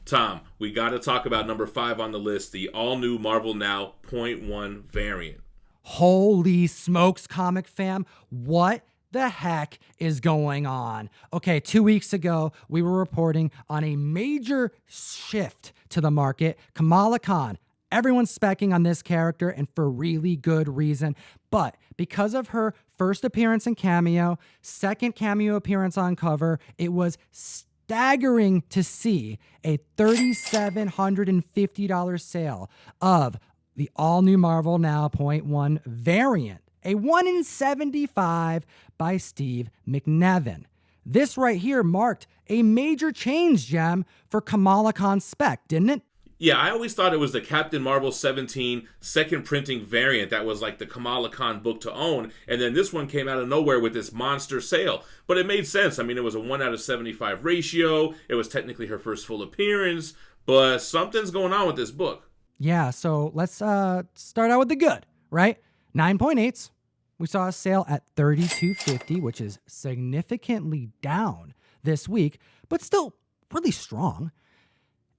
Tom, we got to talk about number 5 on the list, the all-new Marvel Now .1 variant. Holy smokes, comic fam. What the heck is going on? Okay, 2 weeks ago, we were reporting on a major shift to the market. Kamala Khan. Everyone's specking on this character, and for really good reason. But because of her first appearance in Cameo, second Cameo appearance on cover, it was staggering to see a $3,750 sale of the all-new Marvel Now .1 variant, a 1 in 75 by Steve McNevin. This right here marked a major change, Gem, for Kamala Khan's spec, didn't it? Yeah, I always thought it was the Captain Marvel 17 second printing variant that was like the Kamala Khan book to own, and then this one came out of nowhere with this monster sale. But it made sense. I mean, it was a 1 out of 75 ratio. It was technically her first full appearance, but something's going on with this book. Yeah, so let's start out with the good, right? 9.8s. We saw a sale at $32.50, which is significantly down this week, but still really strong.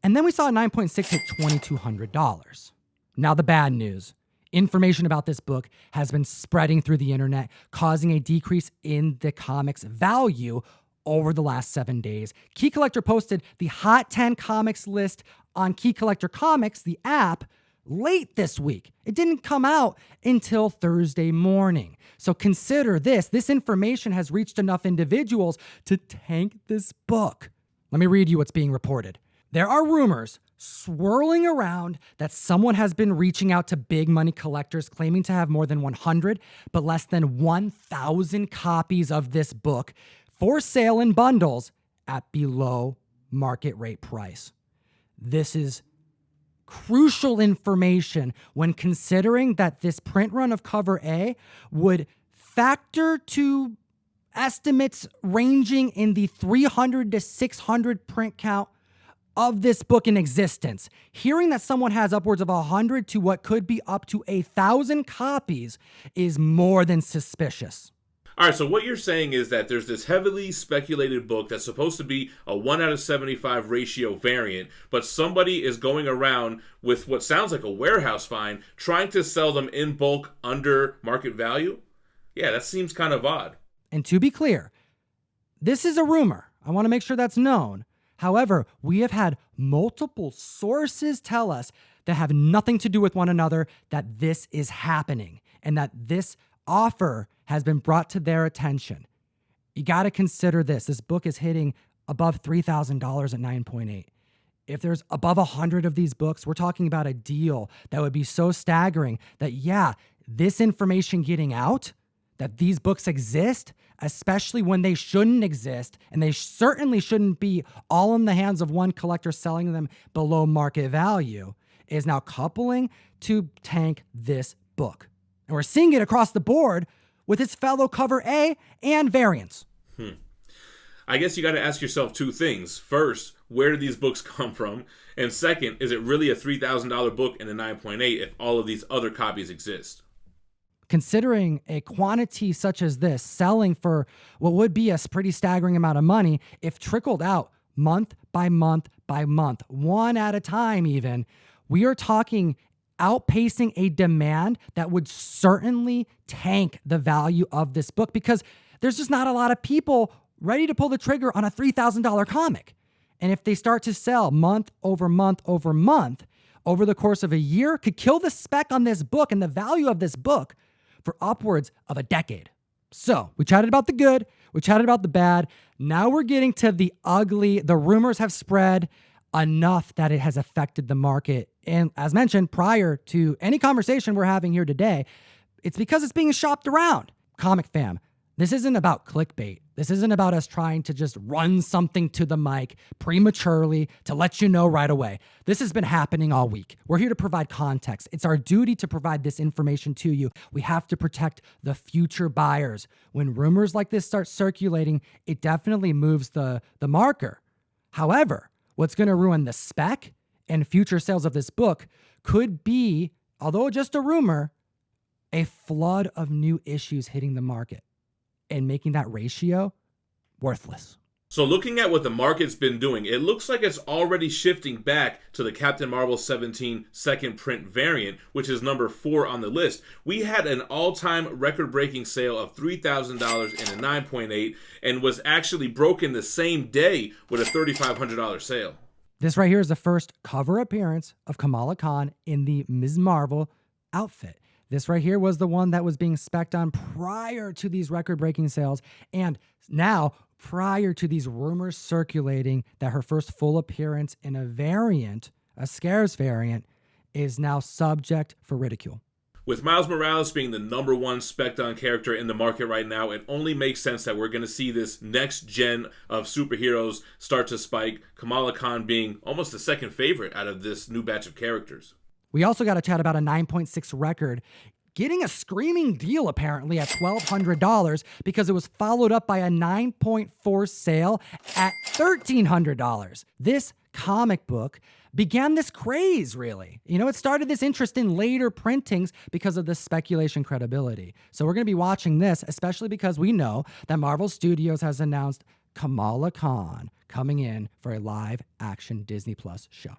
And then we saw a 9.6 hit $2,200. Now the bad news. Information about this book has been spreading through the internet, causing a decrease in the comic's value over the last 7 days. Key Collector posted the Hot 10 Comics list on Key Collector Comics, the app, late this week. It didn't come out until Thursday morning. So consider this. This information has reached enough individuals to tank this book. Let me read you what's being reported. There are rumors swirling around that someone has been reaching out to big money collectors claiming to have more than 100 but less than 1,000 copies of this book for sale in bundles at below market rate price. This is crucial information when considering that this print run of cover A would factor to estimates ranging in the 300 to 600 print count of this book in existence. Hearing that someone has upwards of 100 to what could be up to 1,000 copies is more than suspicious. All right, so what you're saying is that there's this heavily speculated book that's supposed to be a 1 out of 75 ratio variant, but somebody is going around with what sounds like a warehouse find, trying to sell them in bulk under market value? Yeah, that seems kind of odd. And to be clear, this is a rumor. I want to make sure that's known. However, we have had multiple sources tell us that have nothing to do with one another that this is happening and that this offer has been brought to their attention. You got to consider this. This book is hitting above $3,000 at 9.8. If there's above 100 of these books, we're talking about a deal that would be so staggering that, yeah, this information getting out, that these books exist, especially when they shouldn't exist, and they certainly shouldn't be all in the hands of one collector selling them below market value, is now coupling to tank this book. And we're seeing it across the board with its fellow cover A and variants. I guess you got to ask yourself two things. First, where do these books come from? And second, is it really a $3,000 book in a 9.8 if all of these other copies exist? Considering a quantity such as this selling for what would be a pretty staggering amount of money, if trickled out month by month by month, one at a time even, we are talking outpacing a demand that would certainly tank the value of this book because there's just not a lot of people ready to pull the trigger on a $3,000 comic. And if they start to sell month over month over month over the course of a year, could kill the spec on this book and the value of this book for upwards of a decade. So we chatted about the good, we chatted about the bad. Now we're getting to the ugly. The rumors have spread enough that it has affected the market. And as mentioned prior to any conversation we're having here today, it's because it's being shopped around. Comic fam, this isn't about clickbait. This isn't about us trying to just run something to the mic prematurely to let you know right away. This has been happening all week. We're here to provide context. It's our duty to provide this information to you. We have to protect the future buyers. When rumors like this start circulating, it definitely moves the marker. However, what's going to ruin the spec and future sales of this book could be, although just a rumor, a flood of new issues hitting the market and making that ratio worthless. So looking at what the market's been doing, it looks like it's already shifting back to the Captain Marvel 17 second print variant, which is number 4 on the list. We had an all-time record-breaking sale of $3,000 in a 9.8 and was actually broken the same day with a $3,500 sale. This right here is the first cover appearance of Kamala Khan in the Ms. Marvel outfit. This right here was the one that was being spec'd on prior to these record-breaking sales, and now prior to these rumors circulating that her first full appearance in a variant, a scarce variant, is now subject for ridicule. With Miles Morales being the number 1 spec'd on character in the market right now, it only makes sense that we're going to see this next gen of superheroes start to spike, Kamala Khan being almost the second favorite out of this new batch of characters. We also got to chat about a 9.6 record getting a screaming deal apparently at $1,200 because it was followed up by a 9.4 sale at $1,300. This comic book began this craze, really. You know, it started this interest in later printings because of the speculation credibility. So we're going to be watching this, especially because we know that Marvel Studios has announced Kamala Khan coming in for a live action Disney Plus show.